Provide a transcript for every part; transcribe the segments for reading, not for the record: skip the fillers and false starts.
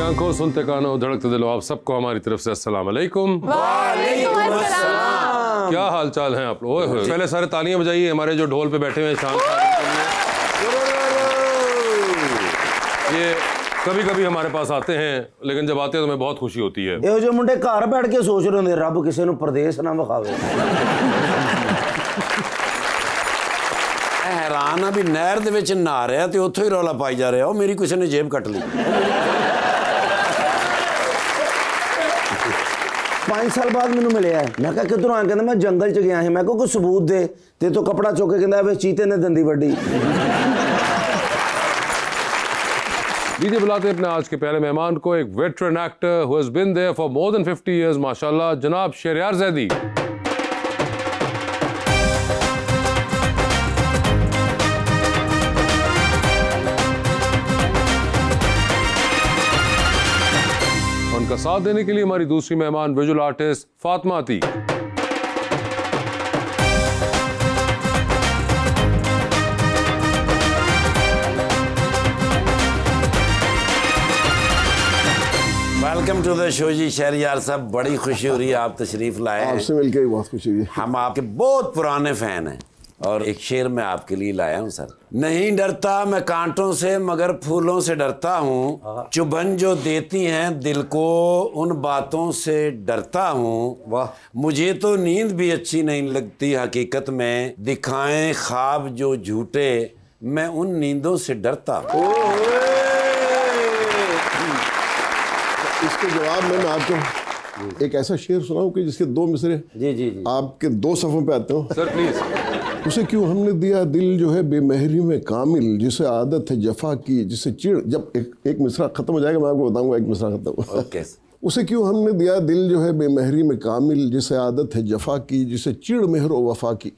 आंखों, सुनते कानों, धड़कते दिलों, आप सबको हमारी तरफ से अस्सलाम वालेकुम। वालेकुम अस्सलाम। क्या हाल चाल हैं आप लोग? पहले सारे तालियां बजाइए हमारे जो ढोल पे बैठे हुए हैं शान। ये कभी कभी हमारे पास आते हैं, लेकिन जब आते हैं तो हमें बहुत खुशी होती है। ये जो मुंडे घर बैठ के सोच रहे होंगे रब किसी ਨੂੰ परदेस ना विखावे। हैरान भी नहर दे विच नहा रहा तो उत्थों ही रौला पाई जा रहा, मेरी किसी ने जेब कट ली। 5 साल बाद मैनू मिले है, मैं कहा किधरों आया? कहता मैं जंगल च गया है। मैं कोई सबूत दे, ते तो कपड़ा चुक के कहता वे चीते ने दंदी वड्डी। दीजिए बुलाते अपने आज के पहले मेहमान को, एक veteran actor who has been there for more than 50 years माशाल्लाह, जनाब शहरयार जैदी। उनका साथ देने के लिए हमारी दूसरी मेहमान विजुअल आर्टिस्ट फातिमा आती। वेलकम टू द शो जी शहरयार साहब, बड़ी खुशी हो रही है आप तशरीफ लाए। आपसे मिलकर भी बहुत खुशी हुई। हम आपके बहुत पुराने फैन हैं और एक शेर मैं आपके लिए लाया हूँ सर। नहीं डरता मैं कांटों से मगर फूलों से डरता हूँ, चुभन जो देती हैं दिल को उन बातों से डरता हूँ। वाह, मुझे तो नींद भी अच्छी नहीं लगती हकीकत में, दिखाएं ख्वाब जो झूठे मैं उन नींदों से डरता हूँ। इसके जवाब में मैं आपको एक ऐसा शेर सुनाऊं कि जिसके 2 मिसरे जी आपके 2 सफ़ों पे आते हो। Sir please. उसे क्यों हमने दिया दिल जो है बेमहरी में कामिल, जिसे आदत है जफा की, जिसे चिड़। जब एक मिसरा खत्म हो जाएगा मैं आपको बताऊंगा एक मिसरा खत्म। ओके। उसे क्यों हमने दिया दिल जो है बेमहरी में कामिल, जिसे आदत है जफा की, जिसे चिड़ मेहरो वफा की,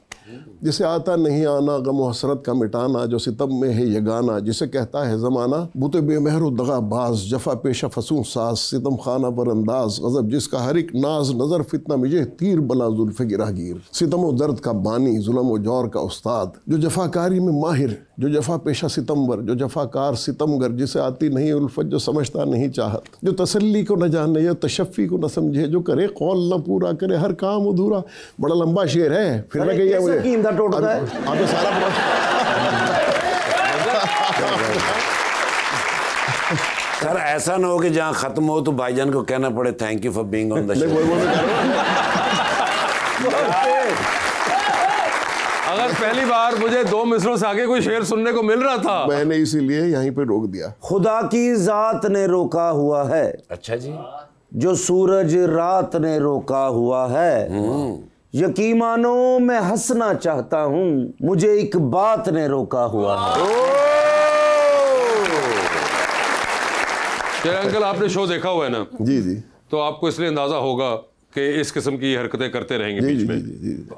जिसे आता नहीं आना गम हसरत का मिटाना, जो सितम में है यगाना, जिसे कहता है ज़माना बुते बेमहरो दगाबाज, जफा पेशा फसूं सास, सितम खाना पर अंदाज, गज़ब जिसका हर एक नाज, नज़र फितना मुझे तीर बला जुल्फ़े गिरागीर, सितम व दर्द का बानी, जुल्म व जौर का उस्ताद, जो जफाकारी में माहिर, जो जफा पेशा सितमवर, जो जफाकार सितमगर, जिसे आती नहीं उल्फत, जो समझता नहीं चाहत, जो तसल्ली को न जाने या तशफ़ी को न समझे, जो करे कौल न पूरा करे हर काम अधूरा। बड़ा लंबा शेर है, फिर मैं कहिए मुझे आपने सारा सर ऐसा ना हो कि जहाँ खत्म हो तो भाईजान को कहना पड़े thank you for being on the show. अगर पहली बार मुझे 2 मिसरों से आगे कोई शेर सुनने को मिल रहा था, मैंने इसीलिए यहीं पे रोक दिया। खुदा की जात ने रोका हुआ है, अच्छा जी, जो सूरज रात ने रोका हुआ है, यकीन मानो मैं हंसना चाहता हूँ, मुझे एक बात ने रोका हुआ है। शेर अंकल आपने शो देखा हुआ है ना? जी। तो आपको इसलिए अंदाजा होगा कि इस किस्म की हरकतें करते रहेंगे बीच में।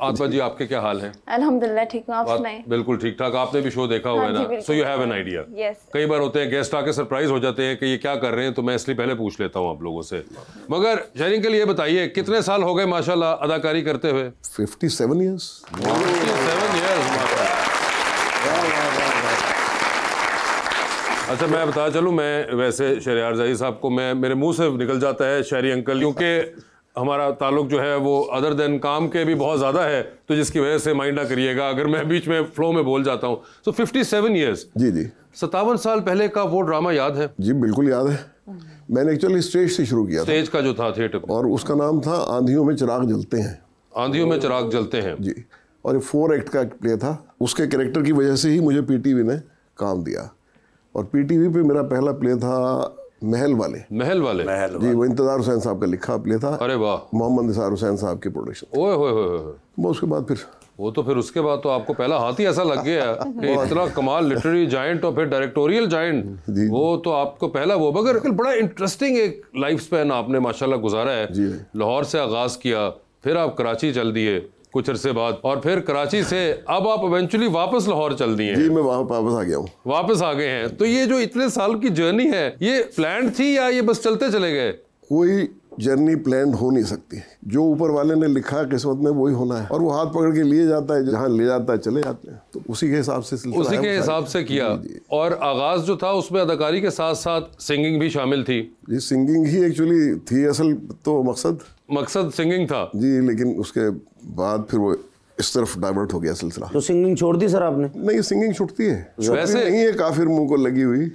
आत्मा जी आपके क्या हाल हैं? अल्हम्दुलिल्लाह ठीक हूँ, आप सुनाएं? बिल्कुल ठीक ठाक। आपने भी शो देखा हुआ है ना, so you have an idea. कई बार होते हैं गेस्ट आके सरप्राइज हो जाते हैं कि ये क्या कर रहे हैं, तो मैं इसलिए पहले पूछ लेता हूँ आप लोगों से। मगर शहरी के लिए बताइए कितने साल हो गए माशाल्लाह अदाकारी करते हुए? 57 ईयर्स। 57 ईयर्स। अच्छा मैं बताया चलूँ, मैं वैसे शहरयार ज़ैदी साहब को मैं मेरे मुंह से निकल जाता है शहरी अंकल, क्योंकि हमारा ताल्लुक जो है वो अदर देन काम के भी बहुत ज़्यादा है, तो जिसकी वजह से माइंड ना करिएगा अगर मैं बीच में फ्लो में बोल जाता हूँ। सो 57 ईयर्स। जी 57 साल पहले का वो ड्रामा याद है? जी बिल्कुल याद है। मैंने एक्चुअली स्टेज से शुरू किया था, स्टेज का जो था थिएटर, और उसका नाम था आंधियों में चिराग जलते हैं। आंधियों में चिराग जलते हैं जी। और ये 4 एक्ट का प्ले था। उसके कैरेक्टर की वजह से ही मुझे पीटीवी ने काम दिया, और पीटीवी पे मेरा पहला प्ले था महल वाले। जी, वो इंतजार हुसैन साहब का लिखा प्ले था। अरे वाह। मोहम्मद निसार हुसैन साहब की प्रोडक्शन। ओए होए होए। वो उसके बाद उसके बाद तो आपको पहला हाथ ही ऐसा लग गया कि इतना कमाल लिटरेरी जायंट और फिर डायरेक्टोरियल जायंट, वो तो आपको पहला वो। मगर बड़ा इंटरेस्टिंग एक लाइफ स्पैन आपने माशाल्लाह गुजारा है। लाहौर से आगाज किया, फिर आप कराची चल दिए कुछ अरसे बाद, और फिर कराची से अब आप इवेंचुअली वापस लाहौर चल दिए। जी मैं वापस आ गया हूँ। वापस आ गए हैं। तो ये जो इतने साल की जर्नी है, ये प्लान थी या ये बस चलते चले गए? कोई जर्नी प्लान हो नहीं सकती। जो ऊपर वाले ने लिखा किस्मत में वही होना है, और वो हाथ पकड़ के लिए जाता है, जहाँ ले जाता है चले जाते हैं। तो उसी के हिसाब से उसी के हिसाब से किया। और आगाज जो था उसमें अदाकारी के साथ साथ सिंगिंग भी शामिल थी। जी, सिंगिंग ही एक्चुअली थी असल तो मकसद सिंगिंग था जी, लेकिन उसके बाद फिर वो इस तरफ डाइवर्ट हो गया सिलसिला। तो सिंगिंग छोड़ दी सर आपने? नहीं, सिंगिंग छुटती है, वैसे नहीं है काफिर मुंह को लगी हुई।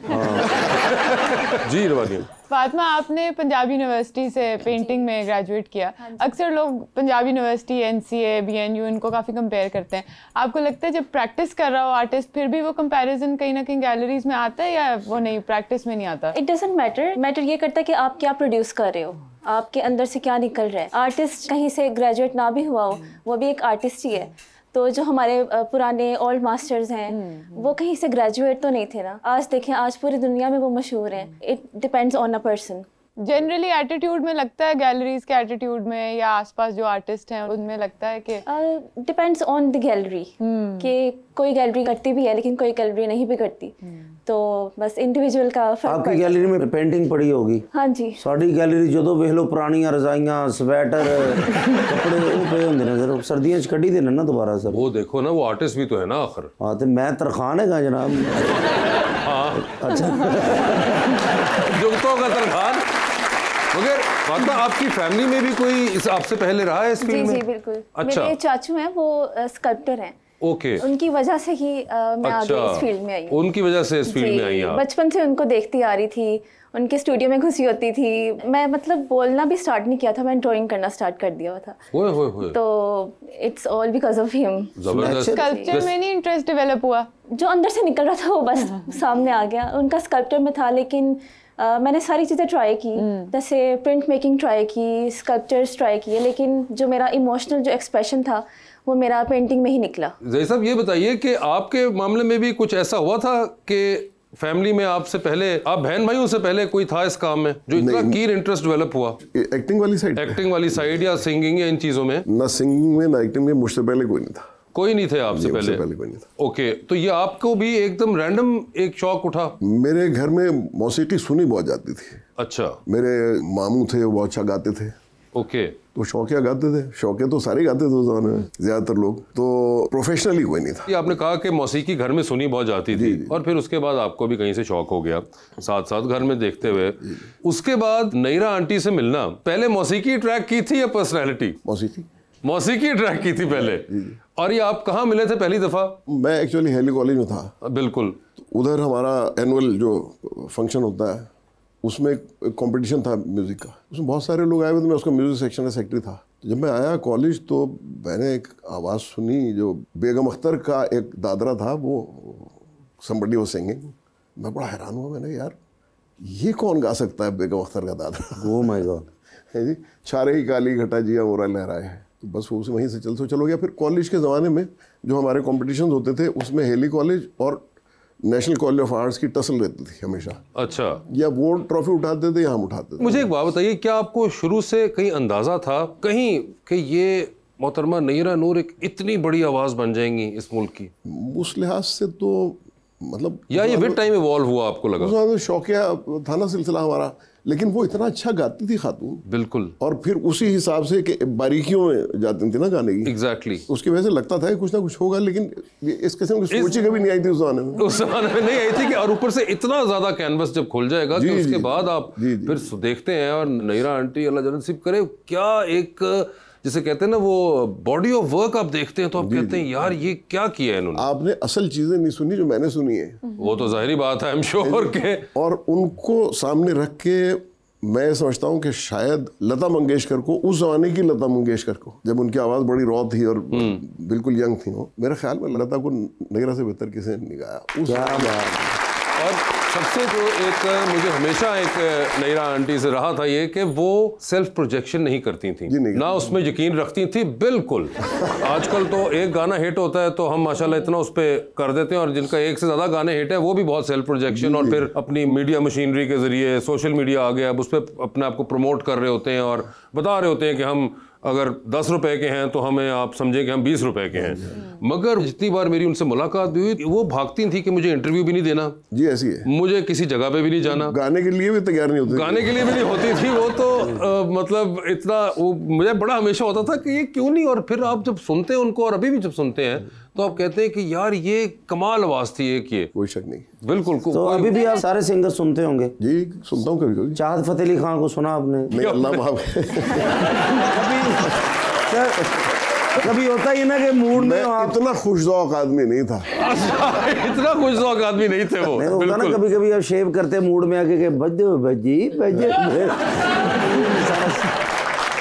जी रवानी। फातिमा, आपने पंजाब यूनिवर्सिटी से पेंटिंग में ग्रेजुएट किया। अक्सर लोग पंजाब यूनिवर्सिटी, एनसीए, बीएनयू इनको काफ़ी कंपेयर करते हैं। आपको लगता है जब प्रैक्टिस कर रहा हो आर्टिस्ट फिर भी वो कंपैरिजन कहीं ना कहीं गैलरीज में आता है, या वो नहीं, प्रैक्टिस में नहीं आता? इट डजंट मैटर ये करता है कि आप क्या प्रोड्यूस कर रहे हो, आपके अंदर से क्या निकल रहा है। आर्टिस्ट कहीं से ग्रेजुएट ना भी हुआ हो, वो भी एक आर्टिस्ट ही है। तो जो हमारे पुराने ओल्ड मास्टर्स हैं वो कहीं से ग्रेजुएट तो नहीं थे ना। आज देखें, आज पूरी दुनिया में वो मशहूर हैं। It depends on a person. Generally attitude में लगता है, गैलरीज के एटीट्यूड में या आसपास जो आर्टिस्ट हैं उनमें लगता है कि डिपेंड्स ऑन द गैलरी, कि कोई गैलरी करती भी है लेकिन कोई गैलरी नहीं भी करती। तो बस इंडिविजुअल का फर्क। आपकी गैलरी में पेंटिंग पड़ी होगी? हाँ जी। साड़ी गैलरी जो तो वेख लो, पुरानियां रजाइयां, स्वेटर, कपड़े वो पे होंगे ना सर, सर्दियां च कड्ढी देना ना दोबारा सर। वो देखो ना, वो आर्टिस्ट भी तो है ना आखिर। हाँ, तो मैं तरखान है जनाब। अच्छा, जुगतों का तरखान। मगर फातिमा, आपकी फैमिली में भी कोई आपसे पहले रहा है इस फील्ड में? जी बिल्कुल। अच्छा। मेरे चाचू हैं, वो स्कल्प्टर हैं। ओके। उनकी वजह से ही मैं आगे इस फील्ड में आई हूँ। उनकी वजह से इस फील्ड में आई आप? बचपन से उनको देखती आ रही थी, उनके स्टूडियो में घुसी होती थी। मैं मतलब बोलना भी स्टार्ट नहीं किया था, मैं ड्राइंग करना स्टार्ट कर दिया था। ओए। तो it's all because of him. जबरदस्त। स्कल्पचर में नहीं इंटरेस्ट डेवलप हुआ? जो अंदर से निकल रहा था वो बस सामने आ गया। उनका स्कल्पचर में था, लेकिन मैंने सारी चीज़ें ट्राई की, जैसे प्रिंट मेकिंग ट्राई की, स्कल्पचर्स ट्राई किए, लेकिन जो मेरा इमोशनल जो एक्सप्रेशन था वो मेरा पेंटिंग में ही निकला। जय साहब, ये बताइए कि आपके मामले में भी कुछ ऐसा हुआ था कि फैमिली में आपसे पहले, आप बहन भाइयों से पहले कोई था इस काम में जो इतना कीन इंटरेस्ट डेवलप हुआ? एक्टिंग वाली साइड या सिंगिंग या इन चीजों में? ना सिंगिंग में ना एक्टिंग में मुझसे पहले कोई नहीं था। कोई नहीं थे आपसे पहले? कोई नहीं था। ओके, तो ये आपको भी एकदम रैंडम एक शौक उठा? मेरे घर में मौसीकी सुनी बहुत जाती थी। अच्छा। मेरे मामू थे, वो अच्छा गाते थे। ओके। तो शौकिया गाते थे, शौकिया तो सारे गाते थे उस जमाने में, ज्यादातर लोग। तो प्रोफेशनली कोई नहीं था। ये आपने कहा कि मौसीकी घर में सुनी बहुत जाती थी, और फिर उसके बाद आपको भी कहीं से शौक हो गया, साथ साथ घर में देखते हुए। उसके बाद नईरा आंटी से मिलना, पहले मौसीकी ट्रैक की थी या पर्सनैलिटी? मौसीकी ट्रैक की थी पहले। और ये आप कहाँ मिले थे पहली दफा? मैं एक्चुअली हेली कॉलेज में था। बिल्कुल। उधर हमारा एनुअल जो फंक्शन होता है उसमें एक कंपटीशन था म्यूज़िक का, उसमें बहुत सारे लोग आए हुए थे। मैं उसका म्यूज़िक सेक्शन का सेक्रेटरी था। जब मैं आया कॉलेज तो मैंने एक आवाज़ सुनी, जो बेगम अख्तर का एक दादरा था, वो somebody was singing। मैं बड़ा हैरान हुआ, मैंने यार ये कौन गा सकता है बेगम अख्तर का दादरा? Oh my God. है जी, छारे ही काली घटा जिया मोरा लहराए है। तो बस वो वहीं से चलो गया। फिर कॉलेज के ज़माने में जो हमारे कॉम्पिटिशन होते थे उसमें हेली कॉलेज और नेशनल कॉलेज ऑफ आर्ट्स की टसल रहती थी हमेशा। अच्छा। या वो ट्रॉफी उठाते थे या हम उठाते थे। मुझे एक बात बताइए, क्या आपको शुरू से कहीं अंदाजा था कहीं कि ये मोहतरमा नईरा नूर एक इतनी बड़ी आवाज़ बन जाएंगी इस मुल्क की? उस लिहाज से तो मतलब, या ये विद टाइम इवॉल्व हुआ आपको लगा? उस वक्त शौकिया था ना सिलसिला हमारा, लेकिन वो इतना अच्छा गाती थी खातून। बिल्कुल। और फिर उसी हिसाब से कि बारीकियों में जाती थी ना गाने की। एग्जैक्टली। उसकी वजह से लगता था कि कुछ ना कुछ होगा, लेकिन इस किस्म की सोच ही कभी नहीं आई थी उस जमाने में। उस जमाने में नहीं आई थी कि, और ऊपर से इतना ज्यादा कैनवस जब खुल जाएगा कि उसके बाद आप फिर देखते हैं। और नईरा आंटी अल्लाह जन्नत नसीब करे, क्या एक जिसे कहते हैं ना वो बॉडी ऑफ वर्क आप देखते हैं तो आप कहते हैं यार ये क्या किया है इन्होंने। आपने असल चीजें नहीं सुनी जो मैंने सुनी है। वो तो जाहिर बात है, आई एम श्योर के। और उनको सामने रख के मैं समझता हूँ कि शायद लता मंगेशकर को, उस जमाने की लता मंगेशकर को, जब उनकी आवाज़ बड़ी रॉ थी और बिल्कुल यंग थी, वो मेरे ख्याल में लता को नईरा से बेहतर किसी ने नहीं गाया। और सबसे जो एक मुझे हमेशा एक नईरा आंटी से रहा था ये कि वो सेल्फ प्रोजेक्शन नहीं करती थी, ना उसमें यकीन रखती थी बिल्कुल। आजकल तो एक गाना हिट होता है तो हम माशाल्लाह इतना उस पर कर देते हैं, और जिनका एक से ज़्यादा गाने हिट है वो भी बहुत सेल्फ प्रोजेक्शन, और फिर अपनी मीडिया मशीनरी के ज़रिए सोशल मीडिया आ गया, अब उस पर अपने आप को प्रमोट कर रहे होते हैं और बता रहे होते हैं कि हम अगर 10 रुपए के हैं तो हमें आप समझें कि हम 20 रुपए के हैं। मगर जितनी बार मेरी उनसे मुलाकात भी हुई वो भागती थी कि मुझे इंटरव्यू भी नहीं देना जी, ऐसी है। मुझे किसी जगह पे भी नहीं जाना, गाने के लिए भी तैयार नहीं होती, गाने के लिए भी नहीं होती थी वो तो मतलब इतना वो मुझे बड़ा हमेशा होता था कि ये क्यों नहीं। और फिर आप जब सुनते हैं उनको और अभी भी जब सुनते हैं तो आप कहते हैं कि यार ये कमाल आवाज थी एक, ये कोई शक नहीं। बिल्कुल। तो अभी भी आप सारे सिंगर सुनते होंगे? जी सुनता हूँ कभी कभी। चाहत फतेह अली खान को सुना आपने? नहीं, अल्लाह माफ। कभी होता ही ना कि मूड में इतना खुशजौक आदमी नहीं था। इतना खुशजौक आदमी नहीं थे वो। नहीं होता ना कभी कभी आप शेव करते मूड में आके बजो बजी बजे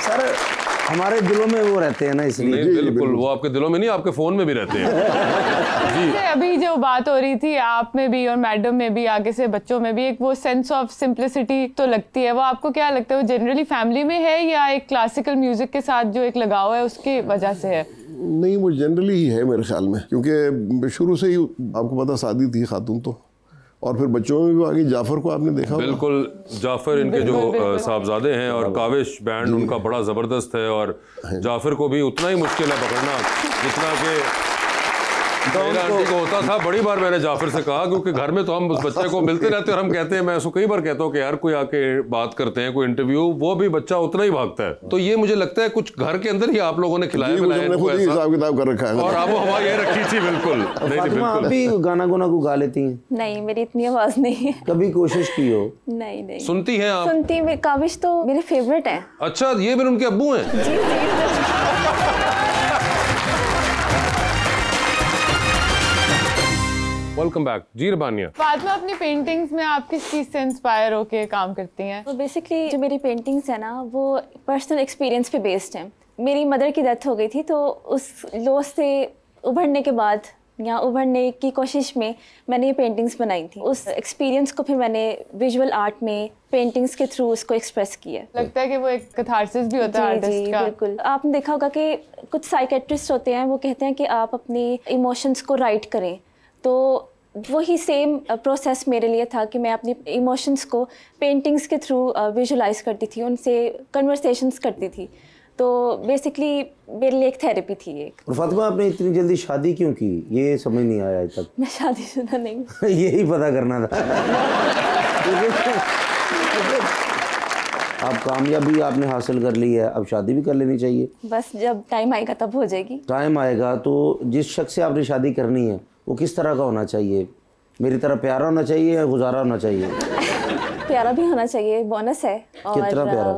सर हमारे दिलों में वो रहते हैं ना, इसलिए। बिल्कुल वो आपके दिलों में नहीं, आपके फोन में भी रहते हैं। जी अभी जो बात हो रही थी आप में भी और मैडम में भी, आगे से बच्चों में भी एक वो सेंस ऑफ सिंप्लिसिटी तो लगती है, वो आपको क्या लगता है वो जनरली फैमिली में है या एक क्लासिकल म्यूजिक के साथ जो एक लगाव है उसकी वजह से है? नहीं, वो जनरली ही है मेरे ख्याल में, क्योंकि शुरू से ही आपको पता शादी थी खातून तो, और फिर बच्चों में भी आगे जाफर को आपने देखा। बिल्कुल, जाफर इनके जो साहबजादे हैं और काविश बैंड उनका बड़ा ज़बरदस्त है, और जाफर को भी उतना ही मुश्किल है पकड़ना जितना कि मेरा आंटी को होता था। बड़ी बार मैंने जाफर से कहा, क्योंकि घर में तो हम उस बच्चे को मिलते रहते हैं और हम कहते हैं, मैं उसको कई बार कहता हूँ कि यार कोई आके बात करते हैं, कोई इंटरव्यू, वो भी बच्चा उतना ही भागता है। तो ये मुझे लगता है कुछ घर के अंदर ही आप लोगों ने खिलाया हिसाब किताब कर रखा है, और आप हमारी ये रखी थी। बिल्कुल। आप भी गाना गुना को गा लेती हैं? नहीं, मेरी इतनी आवाज नहीं है। कभी कोशिश की हो? नहीं नहीं। सुनती हैं आप? सुनती, काविश तो मेरे फेवरेट है। अच्छा, ये भी उनके अब्बू हैं? जी वेलकम बैक जी रबानिया। फातिमा, अपनी पेंटिंग्स में आप किस चीज से इंस्पायर होके काम करती हैं? तो बेसिकली जो मेरी पेंटिंग्स है ना वो पर्सनल एक्सपीरियंस पे बेस्ड है। मेरी मदर की डेथ हो गई थी, तो उस लॉस से उभरने के बाद या उभरने की कोशिश में मैंने ये पेंटिंग्स बनाई थी। उस एक्सपीरियंस को फिर मैंने विजुअल आर्ट में पेंटिंग्स के थ्रू उसको एक्सप्रेस किया। लगता है कि वो एक कैथारसिस भी होता है आर्टिस्ट का। बिल्कुल। आपने देखा होगा कि कुछ साइकेट्रिस्ट होते हैं, वो कहते हैं कि आप अपने इमोशंस को राइट करें, तो वही सेम प्रोसेस मेरे लिए था कि मैं अपनी इमोशंस को पेंटिंग्स के थ्रू विजुलाइज करती थी, उनसे कन्वर्सेशंस करती थी। तो बेसिकली मेरे लिए एक थेरेपी थी एक। और फातिमा, आपने इतनी जल्दी शादी क्यों की? ये समझ नहीं आया आज तक। मैं शादीशुदा नहीं। यही पता करना था। आप कामयाबी आपने हासिल कर ली है, अब शादी भी कर लेनी चाहिए। बस जब टाइम आएगा तब हो जाएगी। टाइम आएगा तो जिस शख्स से आपने शादी करनी है वो किस तरह का होना चाहिए? मेरी तरह प्यारा होना चाहिए या गुजारा होना चाहिए? प्यारा भी होना चाहिए, बोनस है। और कितना प्यारा?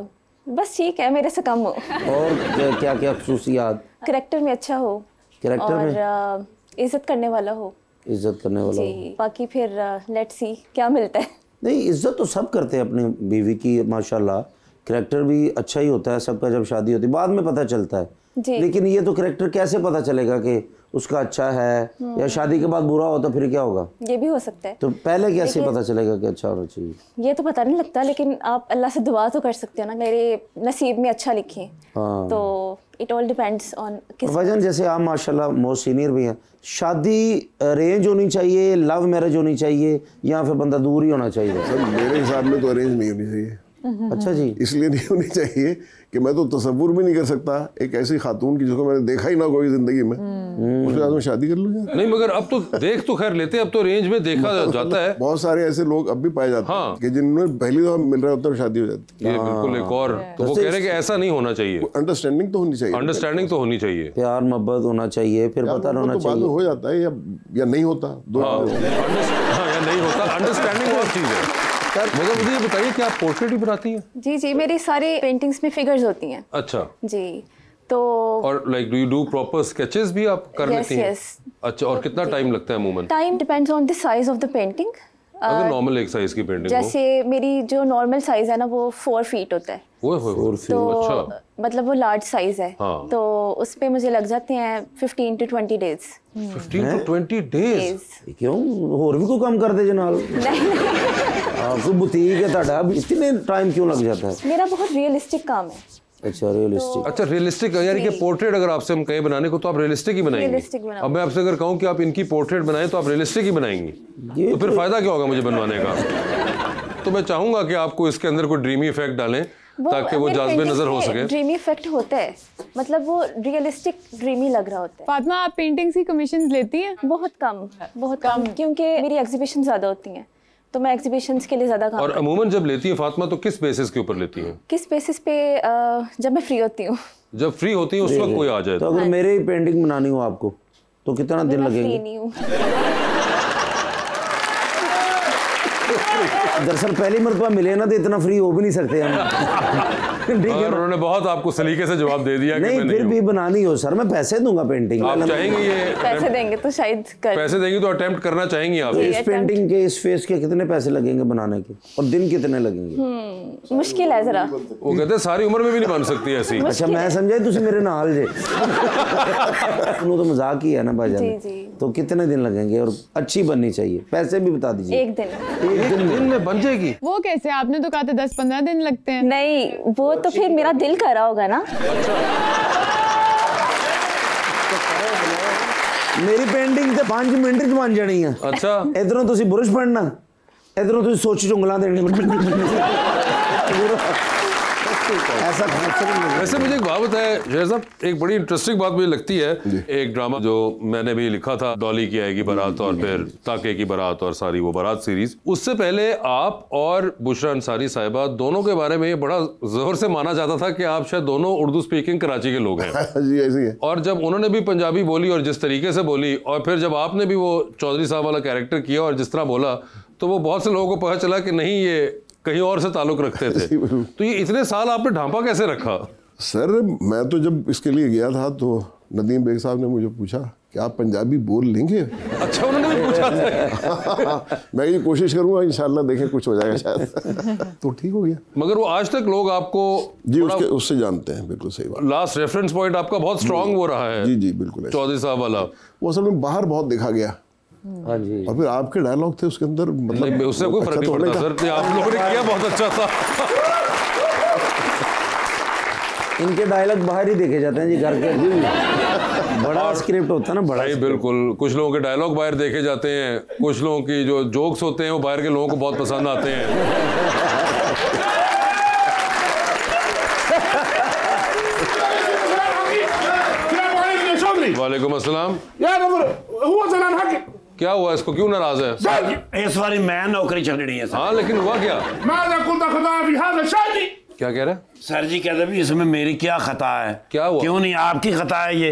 बस ठीक है, मेरे से कम हो। और क्या क्या खसूसियात? करेक्टर में अच्छा हो, करेक्टर में और इज्जत करने वाला हो। इज्जत करने वाला हो। जी, बाकी फिर लेट्स सी क्या मिलता है। नहीं, इज्जत तो सब करते हैं अपने बीवी की माशाल्लाह। करेक्टर भी अच्छा ही होता है सबका, जब शादी होती है बाद में पता चलता है जी। लेकिन ये तो करेक्टर कैसे पता चलेगा कि उसका अच्छा है या शादी के बाद बुरा हो तो फिर क्या होगा? ये भी हो सकता है। तो पहले कैसे पता चलेगा कि अच्छा होना चाहिए? ये तो पता नहीं लगता, लेकिन आप अल्लाह से दुआ तो कर सकते हो ना, मेरे नसीब में अच्छा लिखे। हाँ। तो इट ऑल डिपेंड्स ऑन किस वजन। जैसे आप माशाल्लाह मोस्ट सीनियर भी हैं, शादी अरेंज होनी चाहिए, लव मैरिज होनी चाहिए, या फिर बंदा दूर ही होना चाहिए? सर मेरे हिसाब में तो अरेंज नहीं होनी चाहिए। अच्छा जी। इसलिए नहीं होनी चाहिए कि मैं तो तसव्वुर भी नहीं कर सकता एक ऐसी खातून की जिसको मैंने देखा ही ना कोई जिंदगी में, उसके साथ मैं शादी कर लूँगा। नहीं, मगर अब तो देख तो खैर लेते हैं, अब तो रेंज में देखा जाता है। बहुत सारे ऐसे लोग अब भी पाए जाते हैं कि जिनमें पहली दफा मिल रहा होता है शादी हो जाती है। ये बिल्कुल एक और तो वो कह रहे हैं कि ऐसा नहीं होना चाहिए। अंडरस्टैंडिंग तो होनी चाहिए। अंडरस्टैंडिंग तो होनी चाहिए, प्यार मोहब्बत होना चाहिए, फिर पता होना बाद में चाहिए। हो जाता है या नहीं होता, दो हाँ या नहीं होता। अंडरस्टैंडिंग और चीज़ है। मगर मुझे ये बताइए कि आप पोर्ट्रेट ही बनाती हैं? जी जी, मेरी सारी पेंटिंग्स में फिगर्स होती हैं। अच्छा जी, तो और like do you do proper sketches भी आप कर लेती हैं? यस। अच्छा, और कितना टाइम लगता है अमूमन? Time depends on the size of the painting. अगर नॉर्मल एक साइज की पेंटिंग हो, जैसे मेरी जो नॉर्मल साइज है ना वो 4 फीट होता है, वो तो अच्छा, मतलब वो लार्ज साइज है। हाँ। तो उस पे मुझे लग जाते हैं 15 to 20 डेज। 15 to 20 days? क्यों, होर भी कोई काम कर दे जनाब? आपको बुटीक है ताड़ा, इतने टाइम क्यों लग जाता है? मेरा बहुत रियलिस्टिक काम है। अच्छा, रियलिस्टिक। अच्छा, रियलिस्टिक यानी कि पोर्ट्रेट अगर आपसे हम कहें बनाने को तो आप रियलिस्टिक ही बनाएंगे? रियलिस्टिक बनाऊं। अब मैं आपसे अगर कहूँ कि आप इनकी पोर्ट्रेट बनाएं तो आप रियलिस्टिक ही बनाएंगी, तो फिर फायदा क्या होगा मुझे बनवाने का? तो मैं चाहूंगा कि आपको इसके अंदर कोई ड्रीमी इफेक्ट डालें ताकि वो जाज़बे नज़र हो सके। ड्रीमी इफेक्ट होता है, मतलब वो रियलिस्टिक ड्रीमी लग रहा होता है। फातिमा, आप पेंटिंग्स की कमीशन लेती हैं? बहुत कम क्योंकि मेरी एग्जीबिशन ज़्यादा होती हैं, तो मैं एग्जीबिशंस के लिए ज़्यादा काम। और अमूमन जब लेती है फातिमा तो किस बेसिस के ऊपर लेती हैं? किस बेसिस पे? जब मैं फ्री होती हूँ। जब फ्री होती है उस वक्त कोई आ जाए तो अगर मेरे ही पेंटिंग बनानी हो आपको तो कितना दिन लगेगा? फ्री नहीं हूँ। दरअसल पहली मरतबा मिले ना तो इतना फ्री हो भी नहीं सकते हम। ठीक है, उन्होंने बहुत आपको सलीके से जवाब दे दिया कि नहीं, फिर भी बनानी हो सर मैं पैसे दूंगा पेंटिंग। आप चाहेंगे ये पैसे देंगे तो शायद पैसे देंगे तो अटेम्प्ट करना चाहेंगी आप? इस पेंटिंग के, इस फेस के कितने पैसे लगेंगे बनाने के और दिन कितने लगेंगे? मुश्किल है जरा। वो कहते हैं सारी उम्र में भी नहीं बन सकती ऐसी। अच्छा, मैं समझा तुझे मेरे नाल जे तो मजाक ही है ना भाईजान। तो कितने दिन लगेंगे और अच्छी बननी चाहिए? पैसे भी बता दीजिए। एक दिन में बन जाएगी? वो कैसे? आपने तो कहा था 10-15 दिन लगते हैं। नहीं, वो तो फिर मेरा दिल कर रहा होगा ना। मेरी पेंटिंग तो 5 मिनट च बन जानी है। अच्छा, इधरों तुसी बुरश पढ़ना, इधरों तुसी सोच चुंगला देनी। ऐसा वैसे मुझे एक बात बताए शेर साहब, एक बड़ी इंटरेस्टिंग बात मुझे लगती है। एक ड्रामा जो मैंने भी लिखा था, डॉली की आएगी बारात और फिर ताके की बारात और सारी वो बारात सीरीज, उससे पहले आप और बुशरा अंसारी साहिबा दोनों के बारे में ये बड़ा जोर से माना जाता था कि आप शायद दोनों उर्दू स्पीकिंग कराची के लोग हैं। जी ऐसी है। और जब उन्होंने भी पंजाबी बोली और जिस तरीके से बोली, और फिर जब आपने भी वो चौधरी साहब वाला कैरेक्टर किया और जिस तरह बोला, तो वो बहुत से लोगों को पता चला कि नहीं ये कहीं और से ताल्लुक रखते थे। तो ये इतने साल आपने ढांपा कैसे रखा? सर मैं तो जब इसके लिए गया था तो नदीम बेग साहब ने मुझे पूछा कि आप पंजाबी बोल लेंगे? अच्छा, उन्होंने भी पूछा था। मैं ये कोशिश करूंगा, इंशाल्लाह देखें कुछ हो जाएगा शायद। तो ठीक हो गया। मगर वो आज तक लोग आपको जी उससे जानते हैं। बिल्कुल सही बात। लास्ट रेफरेंस पॉइंट आपका बहुत स्ट्रांग वो रहा है। जी जी बिल्कुल। चौधरी साहब वाला वो असल में बाहर बहुत देखा गया। हाँ जी। और फिर आपके डायलॉग थे उसके अंदर, मतलब उससे कोई फर्क नहीं पड़ता सर, आप लोगों ने किया बहुत अच्छा था। इनके डायलॉग बाहर ही देखे जाते हैं जी, घर के। बड़ा स्क्रिप्ट होता है ना, बड़ा। बिल्कुल, कुछ लोगों के डायलॉग बाहर देखे जाते हैं, कुछ लोगों की जो जोक्स होते हैं वो बाहर के लोगों को बहुत पसंद आते हैं। वालेकुम अस्सलाम। क्या हुआ, इसको क्यों नाराज है? इस बारी मैं नौकरी छड़नी है। हाँ, लेकिन हुआ क्या? क्या कह रहे हैं सर जी? कहते भी इसमें मेरी क्या खता है? क्या हुआ? क्यों नहीं, आपकी खता है ये।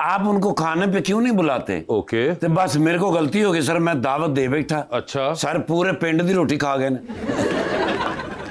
आप उनको खाने पे क्यों नहीं बुलाते? ओके। तो बस मेरे को गलती हो गई सर, मैं दावत दे बैठा। अच्छा। सर पूरे पिंड दी रोटी खा गए।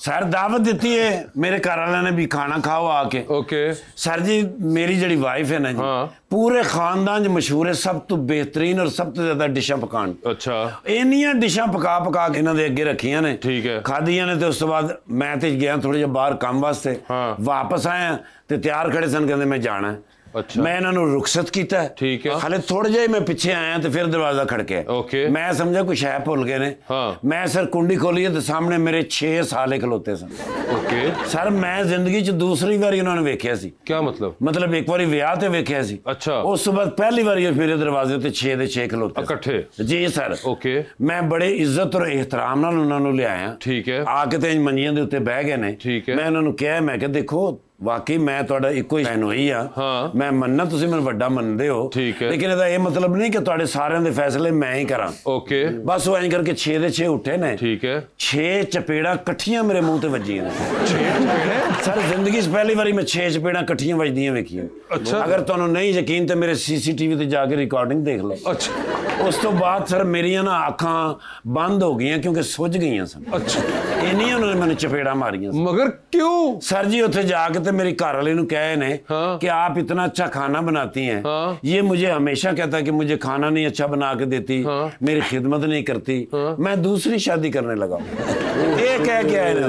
सर दावत देती है, मेरे घर वाले ने भी खाना खाओ आके। ओके। सर जी मेरी जड़ी वाइफ है ना जी, हाँ। पूरे खानदान च मशहूर है सब तो बेहतरीन और सब तो ज्यादा डिशां पकान। अच्छा। इन्नियां डिशां पका पका के इन्हां दे अगे रखियां ने। ठीक है। खादियां ने, तो उस तो बाद मैं ते गया थोड़े जिहा बाहर काम वास्ते। हाँ। वापस आया ते तैयार खड़े सन, कहंदे मैं जाना है। अच्छा। मैं इन्हां नूं रुखसत कीता। ठीक है। हाले थोड़े जिहा मैं पीछे आया तो फिर दरवाजा खड़के। ओके। मैं समझा कुछ है भुल गए ने। हाँ। मैं सर कुंडी खोली तो सामने मेरे 6 साले खलोते सन। ओके। सर मैं जिंदगी च दूसरी बारी उन्होंने वेख्या सी। क्या मतलब? मतलब एक बारी विआह ते वेख्या सी। अच्छा। उस तो बाद पहली बारी मेरे दरवाजे ते 6 दे 6 खलोते इकट्ठे। जी सर। ओके। मैं बड़े इज्जत और एहतराम नाल उन्हां नूं लिआया। ठीक है। आके ते मंजियां दे उत्ते बह गए ने। ठीक है। मैं उन्हां नूं कहा, मैं कहा देखो वाकई मैं तुहाडा इक्को ही फैन होई आ। हाँ। मैं मन्ना तुसीं मैनूं वड्डा मनदे हो। ठीक है। लेकिन ਇਹਦਾ ਇਹ मतलब नहीं कि तुहाडे सारिਆਂ ਦੇ फैसले मैं ही करा। ओके। बस वो इंज करके 6 दे 6 उठे ने। ठीक है। 6 चपेड़ा कट्ठियां मेरे मुंह ते वजियां ने। 6 चपेड़े? सर जिंदगी च पहली बारी मैं 6 चपेड़ा कट्ठियां वजदियां वेखियां। अच्छा। अगर तुहानूं नहीं यकीन तो मेरे CCTV ते जाके रिकॉर्डिंग देख लो। अच्छा। उस तो बाद सर मेरियां ना अखां बंद हो गई क्योंकि सुज गई सन। अच्छा। इन्नियां उन्होंने मैंने चपेड़ा मारियां। मगर क्यों? सर जी उत्थे जाके ते मेरी घर वाले नूं कहे ने हाँ। कि आप इतना अच्छा खाना बनाती हैं। हाँ। ये मुझे हमेशा कहता है कि मुझे खाना नहीं अच्छा बना के देती। हाँ। मेरी खिदमत नहीं करती। हाँ। मैं दूसरी शादी करने लगा। ये कह के आए ना।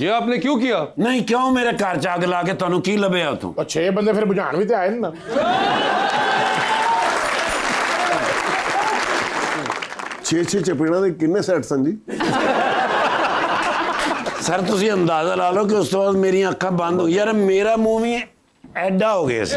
ये आपने क्यों किया? नहीं क्यों मेरे घर च अग ला के तुहानूं की लभया उतों? 6 बंदे फिर बुझाण भी ते आए ना। 6 ਚਪੇੜਾਂ ਦੇ ਕਿੰਨੇ ਸੈੱਟ ਸਨ ਜੀ? ਸਰ ਤੁਸੀਂ ਅੰਦਾਜ਼ਾ ਲਾ ਲਓ ਕਿ ਉਸ ਤੋਂ ਬਾਅਦ ਮੇਰੀਆਂ ਅੱਖਾਂ ਬੰਦ ਹੋ ਯਾਰ ਮੇਰਾ ਮੂੰਹ ਵੀ ਐਡਾ ਹੋ ਗਿਆ ਸੀ।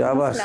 शाबाश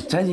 अच्छा जी।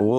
वो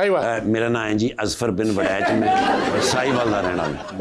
अय्वा। मेरा नाम है जी अजफर बिन बड़ैच, मैं साहिवाल दा रहना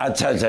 अच्छा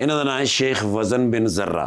इन्हों का नाम है शेख वजन बिन जर्रा।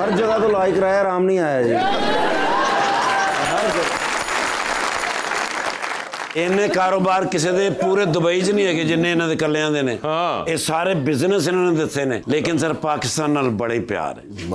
हर जगह तो लाइक रहा है, आराम नहीं आया जी। इन्ने कारोबार किसी दे पूरे दुबई च नहीं है जिन्ने इन्हां दे कल्लियां दे ने। हाँ। ये सारे बिजनेस इन्होंने दसे ने, लेकिन सर पाकिस्तान नाल बड़े ही प्यार है।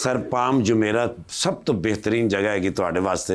सर पाम जुमेरा सब तो बेहतरीन जगह है ਤੁਹਾਡੇ वास्ते।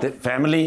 ते फैमिली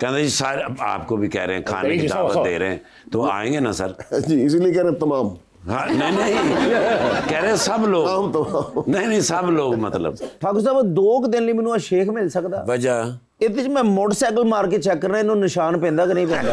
कहते जी सारे आपको भी कह रहे हैं खाने की जी, दावत सब। दे रहे हैं तो आएंगे ना सर? जी इसीलिए कह रहे हैं तमाम। हाँ नहीं कह रहे हैं सब लोग। नहीं सब लोग मतलब। ਠਾਕੁਰ ਸਾਹਿਬ 2 ਦਿਨ ਲਈ ਮੈਨੂੰ ਆ ਸ਼ੇਖ ਮਿਲ ਸਕਦਾ? वजह ਇਹਦੇ 'ਚ ਮੈਂ ਮੋਟਰਸਾਈਕਲ ਮਾਰ ਕੇ ਚੈੱਕ ਕਰਨਾ ਇਹਨੂੰ ਨਿਸ਼ਾਨ ਪੈਂਦਾ ਕਿ ਨਹੀਂ ਪੈਂਦਾ।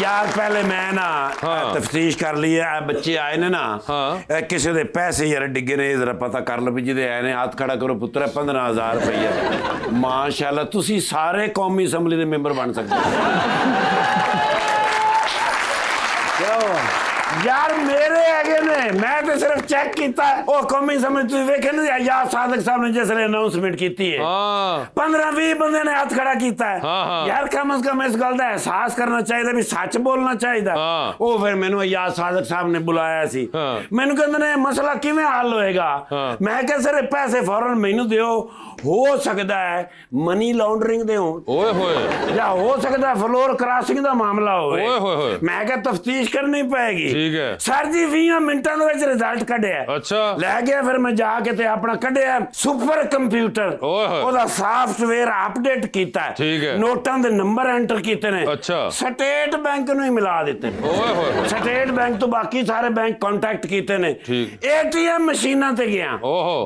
यार पहले मैं ना तफ्तीश कर ली है, बच्चे आए ने ना किसी दे पैसे यार डिगे ने जरा पता कर लो भी जिदे आए ने हाथ खड़ा करो पुत्र 15,000 रुपया माशाल्लाह तुसी सारे कौमी असैम्बली दे मेंबर बन सकते हो। यार मेरे आगे ने मैं तो सिर्फ चेक किया ओ कौमी असैम्बली तुसी वेखे नहीं या सादिक साहब ने जिसले अनाउंसमेंट की है 15-20 बंदे ने हाथ खड़ा किया है। यार कम से कम इस गल का एहसास करना चाहिए भी सच बोलना चाहिए। ओ फिर मैनू याद सादिक साहब ने बुलाया सी, मैनू कहंदे ने मसला किवें हल होएगा? मैं कहा सर पैसे फौरन मैनू दिओ, हो सकता है मनी लॉन्ड्रिंग दे हो या हो सकता है फ्लोर क्रॉसिंग का मामला हो। मैं क्या तफ्तीश करनी पड़ेगी। सर जी 20 मिनटों के रिजल्ट कढ़िया। अच्छा लै गया फिर मैं जाके ते अपना कढ़िया सुपर कंप्यूटर ओदा सॉफ्टवेयर अपडेट कीता है, नोटां दे नंबर एंटर कीते ने। अच्छा स्टेट बैंक नूं ही मिला दिते ने। स्टेट बैंक तो बाकी सारे बैंक कांटेक्ट कीते ने। एटीएम मशीनां ते गया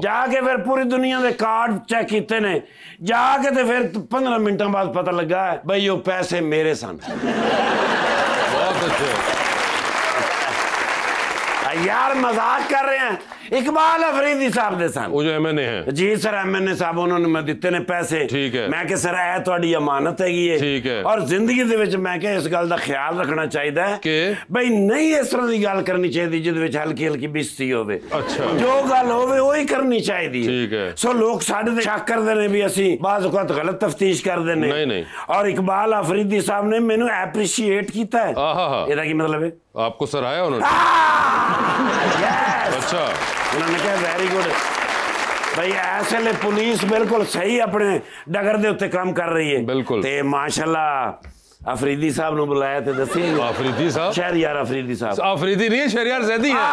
जाके फिर पूरी दुनिया दे कार्ड चेक कीते ने जाके ते फिर 15 मिनटों बाद पता लगा है भाई वो पैसे मेरे सन। बहुत अच्छे यार मजाक कर रहे हैं। इकबाल अफरीदी साहब दे सन वो जो एमएनए है। जी सर एमएनए साहब उन्होंने मैं दिते ने पैसे। ठीक है मैं कि सर ए तुहाडी अमानत हैगी है। ठीक है और जिंदगी दे विच मैं कि इस गल दा ख्याल रखना चाहिए कि भाई नहीं इस तरह दी गल करनी चाहिए जिहदे विच हल्की हल्की बेइज्जती होवे। अच्छा जो गल होवे ओही करनी चाहिए। ठीक है सो लोग साडे ते शक करदे ने भी असीं बाज़ औक़ात गलत तफ्तीश करदे ने। नहीं और इकबाल अफरीदी साहब ने मैनू एप्रीशिएट कीता है। ਇਹਦਾ ਕੀ मतलब है? आपको सराहा उन्होंने? अच्छा उन्होंने कहा वेरी गुड भाई ऐसे ले पुलिस बिल्कुल सही अपने डगर दे उत्ते काम कर रही है। बिल्कुल ते माशाल्लाह अफरीदी साहब ने बुलाया थे दसी अफरीदी साहब शहरयार अफरीदी साहब अफरीदी नहीं है शहरयार जैदी है।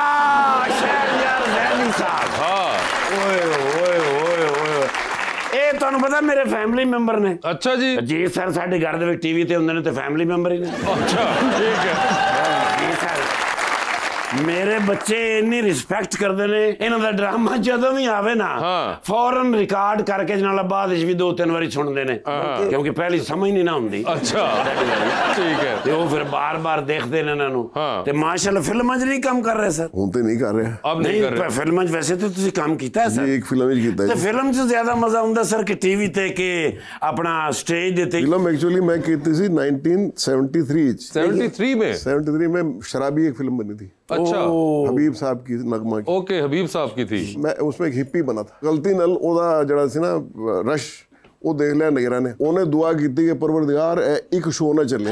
शहरयार जैदी साहब हाँ ओए ओए ओए ओए ए ਤੁਹਾਨੂੰ ਪਤਾ ਮੇਰੇ फैमिली मेंबर ने। अच्छा जी जी सर ਸਾਡੇ घर ਦੇ ਵਿੱਚ ਟੀਵੀ ਤੇ ਹੁੰਦੇ ਨੇ ਤੇ फैमिली मेंबर ही ने। अच्छा ठीक है जी सर मेरे बच्चे इन्नी रिस्पेक्ट करते ने इन्हां दा ड्रामा जदों भी आवे ना फौरन रिकॉर्ड करके नाल बाद विच भी 2-3 बारी सुनते ने क्योंकि पहली समझ नहीं ना हुंदी। अच्छा ठीक है ते वो फिर बार-बार देखते ने इन्हां नु ते माशाल्लाह फिल्मां च नहीं काम कर रहे सर। हुण ते नहीं कर रहे अब नहीं कर रहे फिल्मां च वैसे तो तुसी काम कीता है सर। एक फिल्म विच कीता है ते फिल्म च ज्यादा मजा हुंदा सर कि टीवी ते के अपना स्टेज दे ते। फिल्म एक्चुअली मैं कीती सी 1973 73 में शराबी एक फिल्म बनी थी। अच्छा हबीब साहब की नगमा की। ओके हबीब साहब की थी। मैं उसमें एक हिप्पी बना था गलती नाल ओदा जड़ा सी ना रश वो देख लिया नगरा ने उन्हें दुआ की कि परवरदिगार एक शो ना चले।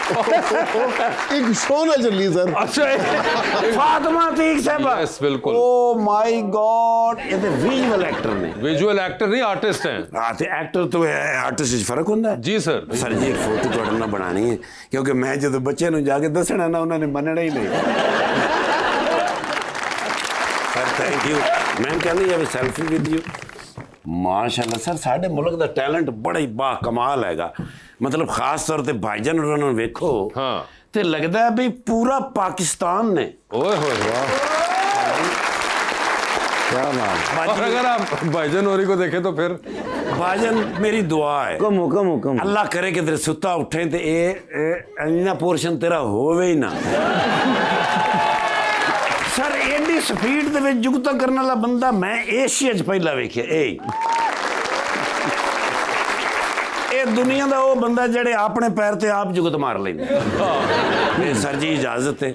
एक शो ना चली सर। अच्छा फातिमा अतीक साहब। यस बिल्कुल। ओ माय गॉड, ये तो विजुअल एक्टर ने। विजुअल एक्टर नहीं, आर्टिस्ट हैं। एक्टर तो आर्टिस्ट में फर्क होता है जी सर। सर जी एक फोटो थोड़ा ना बनानी है, क्योंकि मैं जो बच्चे ने जाके दसना ना उन्होंने मनना ही नहीं। Sir thank you. मैं कहनी है सेल्फी विद यू। माशाल्लाह सर, साढ़े मुल्क दा टैलेंट बड़ा ही बा कमाल हैगा। मतलब खास तौर ते भाईजान उन्होंने वेखो हाँ ते लगता है भाई पूरा पाकिस्तान ने। ओए होए वाह क्या बात। और अगर आप भाईजान होरी को देखें तो फिर भाईजान मेरी दुआ है हुकम अल्लाह करे कि तेरे सुता उठे ते इन्ना पोर्शन तेरा होवे ही ना। सर एडी स्पीड दे विच जुगता करने वाला बंदा मैं एशिया च पहला वेखिया। ए दुनिया दा वो बंदा जेड़े अपने पैर ते आप जुगत मार लेंदे। सर जी इजाजत है,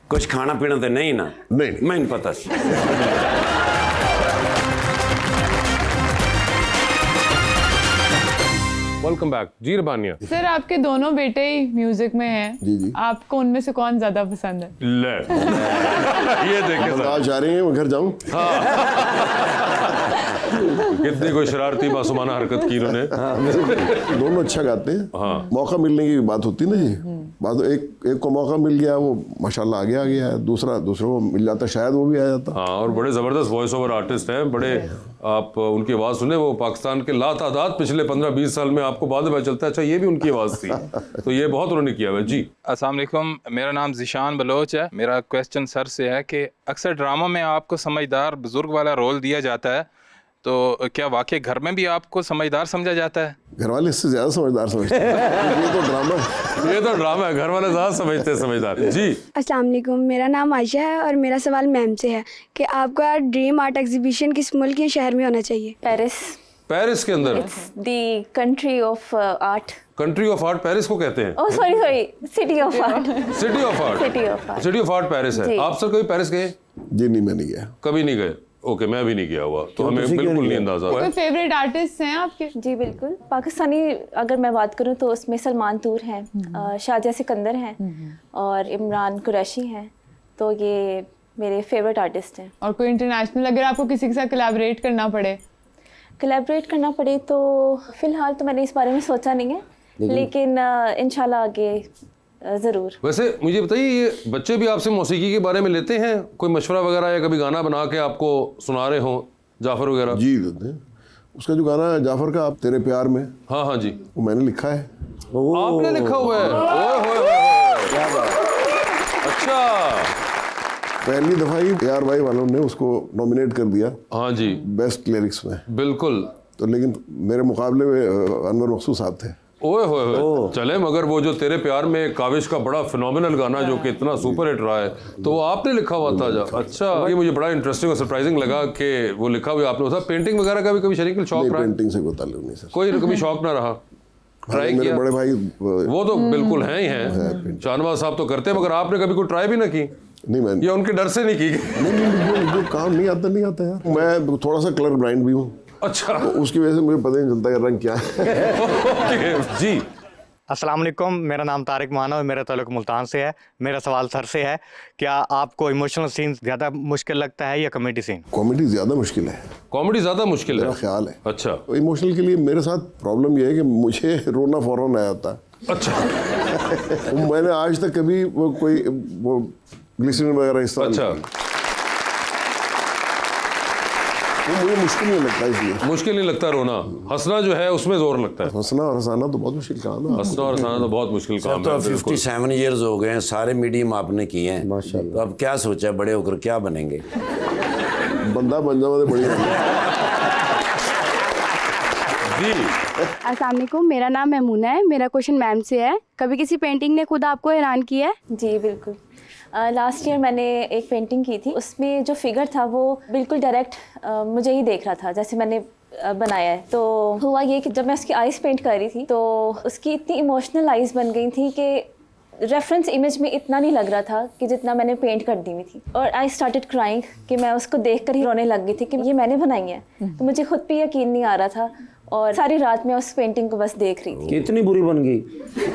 कुछ खाना पीना तो नहीं ना? नहीं मैंने पता सी। वेलकम बैक जी रबानिया। सर आपके दोनों बेटे ही म्यूजिक में हैं। जी। आपको उनमें से कौन ज्यादा पसंद है? ले ये देखे सर, आप जा रही हैं मैं घर जाऊं? कितनी कोई शरारती मासूमाना हरकत की उन्होंने। दोनों अच्छा गाते हैं। हाँ। मौका मिलने की बात होती ना जी। बात एक को मौका मिल गया, वो माशाल्लाह आगे आ गया है, दूसरों को मिल जाता शायद वो भी आ जाता। हाँ, और बड़े ज़बरदस्त वॉइस ओवर आर्टिस्ट हैं, बड़े आप उनकी आवाज़ सुने, वो पाकिस्तान के लातादाद पिछले 15-20 साल में आपको बाद में पता चलता है अच्छा ये भी उनकी आवाज़ थी। तो ये बहुत उन्होंने किया हुआ जी। अस्सलाम वालेकुम, मेरा नाम ज़ीशान बलोच है। मेरा क्वेश्चन सर से है कि अक्सर ड्रामा में आपको समझदार बुजुर्ग वाला रोल दिया जाता है, तो क्या वाकई घर में भी आपको समझदार समझा जाता है? घर वाले इससे ज्यादा समझदार समझते हैं। ये तो ड्रामा है, घर वाले ज्यादा समझते हैं समझदार जी। अस्सलाम वालेकुम, मेरा नाम आयशा है और मेरा सवाल मैम से है कि आपका ड्रीम आर्ट एग्जीबिशन किस मुल्क या शहर में होना चाहिए? पेरिस के अंदर। The country of art. Country of art Paris को कहते हैं। Oh sorry city of art. City of art Paris है। आप सर कभी पेरिस गए? जी नहीं, मैं नहीं गया। कभी नहीं गए? ओके, मैं भी नहीं गया हुआ, तो हमें बिल्कुल नहीं अंदाजा। कोई फेवरेट आर्टिस्ट हैं आपके? जी बिल्कुल, पाकिस्तानी अगर मैं बात करूं तो उसमें सलमान तूर हैं, शाहजहाँ सिकंदर हैं और इमरान कुरैशी हैं, तो ये मेरे फेवरेट आर्टिस्ट हैं। और कोई इंटरनेशनल अगर आपको किसी के साथ कोलैबोरेट करना पड़े तो फिलहाल तो मैंने इस बारे में सोचा नहीं है, लेकिन इंशाल्लाह आगे ज़रूर। वैसे मुझे बताइए, ये बच्चे भी आपसे मौसीकी के बारे में लेते हैं? कोई मशवरा वगैरह या कभी गाना बना के आपको सुना रहे हो जाफर वगैरह? जी देते हैं। उसका जो गाना है जाफर का, आप तेरे प्यार में, हाँ जी, वो मैंने लिखा है। आपने लिखा हुआ है? अच्छा, पहली दफा ही AR भाई वालों ने उसको नॉमिनेट कर दिया। हाँ जी, बेस्ट लिरिक्स में। बिल्कुल। तो लेकिन मेरे मुकाबले में अनवर मकसूद साहब थे। ओए होए चले, मगर वो जो तेरे प्यार में काविश का बड़ा फिनोमिनल गाना जो कि इतना सुपर हिट रहा है, तो वो आपने लिखा हुआ था? अच्छा, ये मुझे बड़ा इंटरेस्टिंग और सरप्राइजिंग लगा कि वो लिखा हुआ आपने। था पेंटिंग वगैरह का भी कभी शरीक शौक रहा? पेंटिंग से कोई ताल्लुक नहीं सर, कोई कभी शौक ना रहा? ट्राई किया? बड़े भाई वो तो बिल्कुल हैं ही हैं, शाहनवाज साहब तो करते हैं, मगर आपने कभी कोई ट्राई भी ना की? नहीं, मैंने या उनके डर से नहीं की? नहीं, जो काम नहीं आता यार। मैं थोड़ा सा कलर ब्लाइंड भी हूँ। अच्छा, तो उसकी वजह से मुझे पता नहीं चलता कि रंग क्या है। जी। अस्सलाम वालेकुम, मेरा नाम तारिक माना और मेरा ताल्लुक मुल्तान से है। मेरा सवाल सर से है, क्या आपको इमोशनल सीन ज़्यादा मुश्किल लगता है या कॉमेडी सीन? कॉमेडी ज़्यादा मुश्किल है। कॉमेडी ज़्यादा मुश्किल है, मेरा ख्याल है। अच्छा, तो इमोशनल के लिए मेरे साथ प्रॉब्लम यह है कि मुझे रोना फौरन आ जाता है। अच्छा। मैंने आज तक कभी कोई ग्लिसरीन वगैरह इस तरह। अच्छा, वो मुझे मुश्किल नहीं लगता, इसलिए मुश्किल नहीं लगता रोना। हंसना जो है उसमें जोर लगता है। हंसना और हंसाना तो बहुत मुश्किल काम है। हंसना और हंसाना तो बहुत मुश्किल काम है। तो 57 ईयर्स हो गए हैं, सारे मीडियम आपने किए हैं माशाल्लाह। तो अब क्या सोचा है, बड़े होकर क्या बनेंगे? बंदा बन जाओ बढ़िया। जी। अस्सलाम वालेकुम, मेरा नाम महमूना है। मेरा क्वेश्चन मैम से है, कभी किसी पेंटिंग ने खुद आपको हैरान किया है? जी बिल्कुल। लास्ट ईयर मैंने एक पेंटिंग की थी, उसमें जो फिगर था वो बिल्कुल डायरेक्ट मुझे ही देख रहा था जैसे मैंने बनाया है। तो हुआ ये कि जब मैं उसकी आइज़ पेंट कर रही थी तो उसकी इतनी इमोशनल आइज़ बन गई थी कि रेफरेंस इमेज में इतना नहीं लग रहा था कि जितना मैंने पेंट कर दी हुई थी। और आई स्टार्टेड क्राइंग कि मैं उसको देख कर ही रोने लग गई थी कि ये मैंने बनाई है। तो मुझे खुद पे यकीन नहीं आ रहा था और सारी रात मैं उस पेंटिंग को बस देख रही थी। कितनी बुरी बन गई?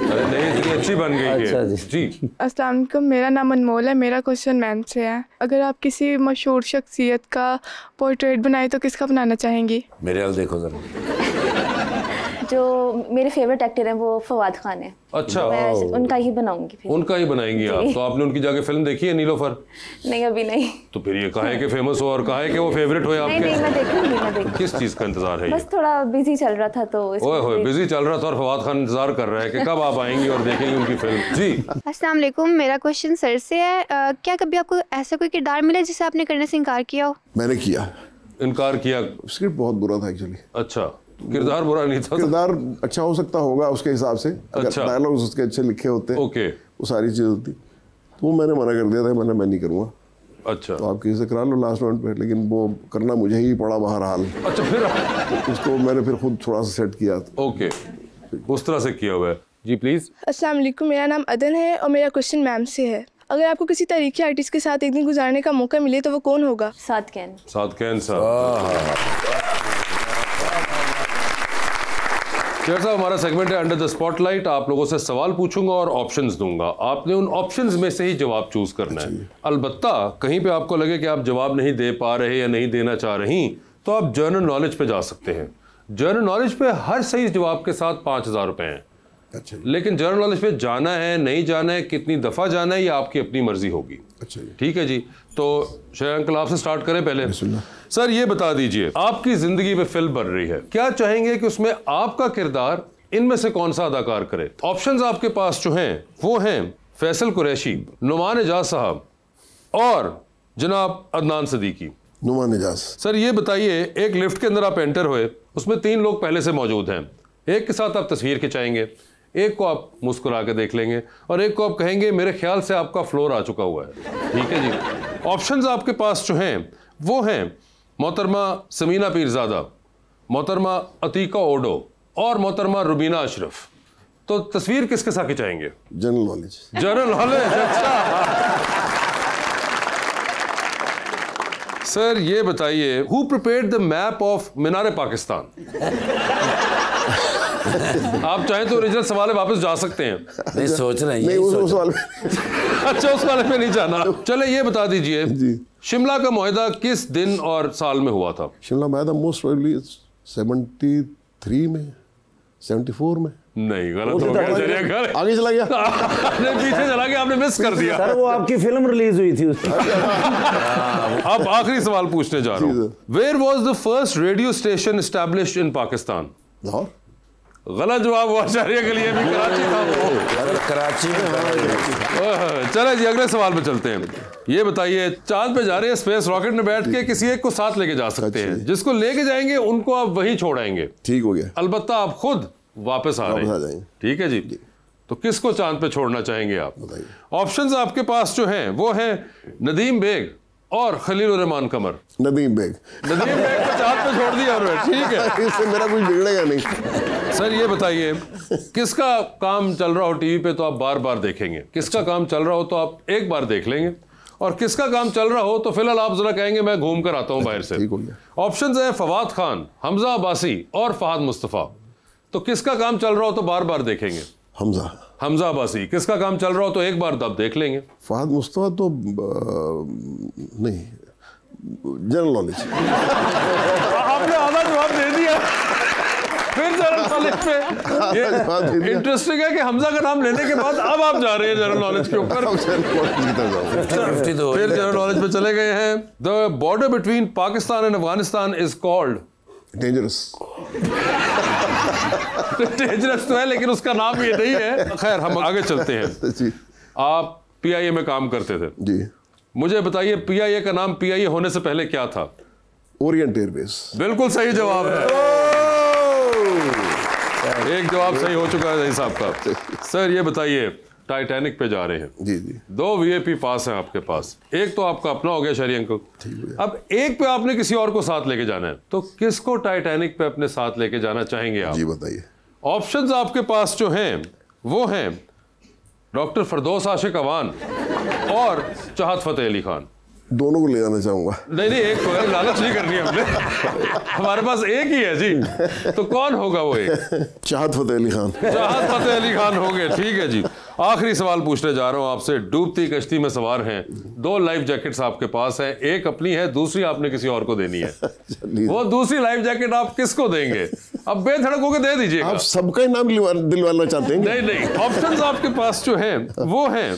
अरे नहीं, इतनी अच्छी बन गई। अच्छा जी। अस्सलाम वालेकुम, मेरा नाम अनमोल है। मेरा क्वेश्चन मैम से है, अगर आप किसी मशहूर शख्सियत का पोर्ट्रेट बनाए तो किसका बनाना चाहेंगी? मेरे हाल देखो जरा। जो मेरे फेवरेट एक्टर हैं वो फवाद खान है। अच्छा, मैं उनका ही बनाऊंगी फिर। उनका ही बनाएंगी आप? तो आपने उनकी जाके फिल्म देखी है नीलोफर? नहीं, अभी नहीं। तो फिर ये कहा है कि फेमस हो और कहा है कि वो फेवरेट हो आपके? नहीं, मैं देखूंगी। किस चीज का इंतजार है? बस थोड़ा बिजी चल रहा था तो ओए होए, बिजी चल रहा था और फवाद खान इंतजार कर रहा है कि कब आप आएंगी और देखेंगे उनकी फिल्म। जी। अस्सलाम वालेकुम, मेरा क्वेश्चन सर से है, क्या कभी आपको ऐसा कोई किरदार मिला जिसे आपने करने से इनकार किया हो? मैंने किया। इनकार किया? स्क्रिप्ट बहुत बुरा था एक्चुअली। अच्छा, किरदार बुरा नहीं था? किरदार अच्छा हो सकता होगा उसके हिसाब से, अच्छा। डायलॉग्स उसके अच्छे लिखे होते। ओके। वो सारी चीज़ होती, तो वो मैंने मना कर दिया था, मैं नहीं करूँगा। अच्छा। तो आप किसी से करा लो लास्ट मोमेंट पे, लेकिन वो करना मुझे ही पड़ा बहरहाल। अच्छा, फिर उसको मैंने फिर खुद थोड़ा सा सेट किया। ओके, उस तरह से किया हुआ है। जी प्लीज। अस्सलाम वालेकुम, मेरा नाम अदन है और मेरा क्वेश्चन मैम से है, अगर आपको किसी तारीखी आर्टिस्ट के साथ एक दिन गुजारने का मौका मिले तो वो कौन होगा? साद कैन। साद कैन साहब। शेर साहब, हमारा सेगमेंट है अंडर द स्पॉटलाइट। आप लोगों से सवाल पूछूंगा और ऑप्शंस दूंगा, आपने उन ऑप्शंस में से ही जवाब चूज करना है। अलबत्ता कहीं पे आपको लगे कि आप जवाब नहीं दे पा रहे या नहीं देना चाह रही, तो आप जनरल नॉलेज पे जा सकते हैं। जनरल नॉलेज पे हर सही जवाब के साथ 5,000 रुपए हैं। अच्छा। लेकिन जनरल नॉलेज पे जाना है, नहीं जाना है, कितनी दफा जाना है, ये आपकी अपनी मर्जी होगी। अच्छा, ठीक है जी। तो शेर अंकल आपसे स्टार्ट करें पहले। सर ये बता दीजिए, आपकी जिंदगी में फिल्म बन रही है, क्या चाहेंगे कि उसमें आपका किरदार इनमें से कौन सा अदाकार करे? ऑप्शंस आपके पास जो हैं वो हैं फैसल कुरैशी, नुमान एजाज साहब और जनाब अदनान सदीकी। नुमान एजाज। सर ये बताइए, एक लिफ्ट के अंदर आप एंटर हुए, उसमें 3 लोग पहले से मौजूद हैं, एक के साथ आप तस्वीर खिंचाएंगे, एक को आप मुस्कुरा के देख लेंगे और एक को आप कहेंगे मेरे ख्याल से आपका फ्लोर आ चुका हुआ है। ठीक है जी। ऑप्शंस आपके पास जो हैं वो हैं मोहतरमा समीना पीरजादा, मोहतरमा अतीका ओडो और मोहतरमा रुबीना अशरफ। तो तस्वीर किसके साथ खिंचाएंगे? General knowledge. जनरल नॉलेज, अच्छा। सर ये बताइए, who prepared the map of Minar Pakistan? आप चाहें तो ओरिजिनल सवाल वापस जा सकते हैं। नहीं सोच रहे हैं। नहीं, उस सवाल अच्छा, उस वाले पे नहीं जाना। चले ये बता दीजिए, शिमला का मुआहदा किस दिन और साल में हुआ था? शिमला मुआहदा मोस्ट प्रोबेबली 73 में, 74 में। नहीं, गलत हो गया। चलिए आगे चला गया। आपने पीछे चला गया, आपने मिस कर दिया। सर वो आपकी फिल्म रिलीज हुई थी उसकी। अब आखिरी सवाल पूछने जा रहा हूँ। Where was the first radio station established in Pakistan? Lahore. गलत जवाब हुआ शारिया के लिए भी, कराची था। कराची में। चले जी, अगले सवाल पे चलते हैं। ये बताइए, चांद पे जा रहे हैं, स्पेस रॉकेट में बैठ के किसी एक को साथ लेके जा सकते हैं, जिसको लेके जाएंगे उनको आप वहीं छोड़ाएंगे। ठीक हो गया। अलबत्ता आप खुद वापस आ रहे हैं। ठीक है जी। तो किसको चांद पे छोड़ना चाहेंगे आप? ऑप्शंस आपके पास जो हैं वो हैं नदीम बेग और खलील रहमान कमर। नदीम बेग। नदीम बेग को चांद पे छोड़ दिया उन्होंने। ठीक है, इससे मेरा कुछ बिगड़ेगा नहीं। सर ये बताइए, किसका काम चल रहा हो टीवी पे तो आप बार बार देखेंगे, किसका काम चल रहा हो तो आप एक बार देख लेंगे, और किसका काम चल रहा हो तो फिलहाल आप जरा कहेंगे मैं घूम कर आता हूं बाहर से। ठीक हो गया। ऑप्शंस है फवाद खान, हमजा अब्बासी और फहद मुस्तफ़ा। तो किसका काम चल रहा हो तो बार बार देखेंगे? हमजा अब्बासी। किसका काम चल रहा हो तो एक बार तब देख लेंगे? फहद मुस्तफ़ा तो नहीं, जनरल नॉलेज। आपने आधा जवाब दे दिया। फिर जनरल नॉलेज पे। इंटरेस्टिंग है कि हमजा का नाम लेने के बाद अब आप जा रहे हैं जनरल नॉलेज के ऊपर। फिर जनरल नॉलेज पे चले गए हैं। The border between Pakistan and Afghanistan is called dangerous. Dangerous तो है लेकिन उसका नाम ये नहीं है। खैर हम आगे चलते हैं। आप PIA में काम करते थे जी। मुझे बताइए, PIA का नाम PIA होने से पहले क्या था? Orient airbase. बिल्कुल सही जवाब है। एक जवाब सही हो चुका है साहब का। सर ये बताइए, टाइटैनिक पे जा रहे हैं। जी जी। 2 VIP पास हैं आपके पास, एक तो आपका अपना हो गया शहरी अंकल, अब एक पे आपने किसी और को साथ लेके जाना है, तो किसको टाइटैनिक पे अपने साथ लेके जाना चाहेंगे आप? जी बताइए। ऑप्शंस आपके पास जो हैं वो हैं डॉक्टर फरदौस आशिक अवान और चाहत फतेह अली खान। दोनों को ले जाना चाहूंगा। नहीं नहीं, एक को है, लालच नहीं करनी हमने, हमारे पास एक ही है जी। तो कौन होगा वो एक? चाहत फतेह अली खान। चाहत फतेह अली खान हो गए, ठीक है जी। आखिरी सवाल पूछने जा रहा हूँ आपसे। डूबती कश्ती में सवार हैं, 2 लाइफ जैकेट्स आपके पास हैं, एक अपनी है, दूसरी आपने किसी और को देनी है। वो दूसरी लाइफ जैकेट आप किसको देंगे? अब बेधड़क होकर दे दीजिए। आप सबका ही नाम दिलवाना चाहते हैं? नहीं नहीं, ऑप्शंस आपके पास जो हैं वो हैं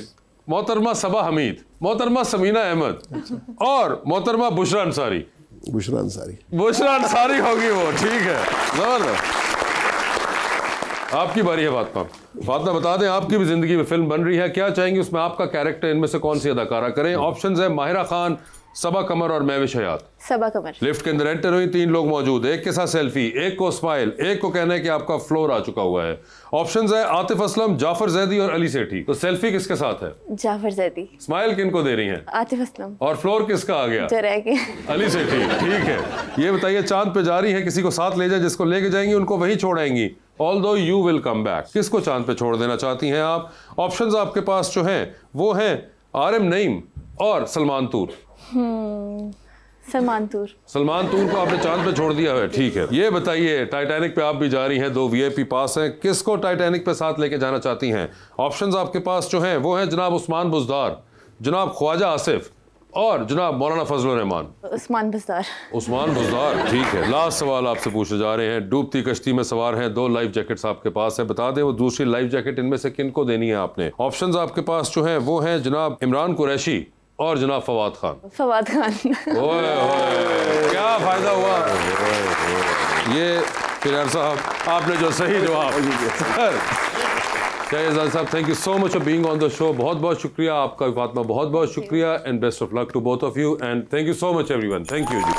मोहतरमा सबा हमीद, मोहतरमा समीना अहमद और मोहतरमा बुशरा अंसारी। बुशरा अंसारी। बुशरा अंसारी होगी वो, ठीक है, जबरदस्त। आपकी बारी है फातिमा। फातिमा बता दें, आपकी भी जिंदगी में फिल्म बन रही है, क्या चाहेंगे उसमें आपका कैरेक्टर इनमें से कौन सी अदाकारा करें? ऑप्शंस है माहिरा खान, सबा कमर और महविश हयात। सबा कमर। लिफ्ट के अंदर एंटर हुई, 3 लोग मौजूद, एक के साथ सेल्फी, एक को स्माइल, एक को कहना है कि आपका फ्लोर आ चुका हुआ है। ऑप्शंस है आतिफ असलम, जाफर जैदी और अली सेठी। तो सेल्फी किसके साथ है? जाफर जैदी। स्माइल किनको दे रही हैं? आतिफ असलम। और फ्लोर किसका आ गया? जो रह गया अली सेठी, ठीक है। ये बताइए, चांद पे जा रही है, किसी को साथ ले जाए, जिसको लेके जाएंगी उनको वहीं छोड़ाएंगी, although you will come back. किसको चांद पे छोड़ देना चाहती हैं आप? ऑप्शंस आपके पास जो हैं वो हैं आरिम नईम और सलमान तूर। सलमान तूर। सलमान तूर को आपने चांद पे छोड़ दिया है, ठीक है। ये बताइए, टाइटैनिक पे आप भी जा रही हैं, 2 VIP पास हैं, किसको टाइटैनिक पे साथ लेके जाना चाहती हैं? ऑप्शंस आपके पास जो हैं वो हैं जनाब उस्मान बुज़दार, जनाब ख्वाजा आसिफ और जनाब मौलाना फजलुर रहमान। उस्मान बुज़दार। उस्मान बुज़दार, ठीक है। लास्ट सवाल आपसे पूछने जा रहे हैं। डूबती कश्ती में सवार हैं, 2 लाइफ जैकेट्स आपके पास है, बता दें वो दूसरी लाइफ जैकेट इनमें से किनको देनी है आपने? ऑप्शंस आपके पास जो हैं वो हैं जनाब इमरान कुरैशी और जनाब फवाद खान। फवाद खान। ओए ओए, क्या फायदा हुआ ये फिर साहब, आपने जो सही जवाब। साहब, thank you so much for being on the show. बहुत बहुत शुक्रिया आपका फातिमा, बहुत बहुत शुक्रिया and best of luck to both of you and thank you so much everyone. Thank you ji.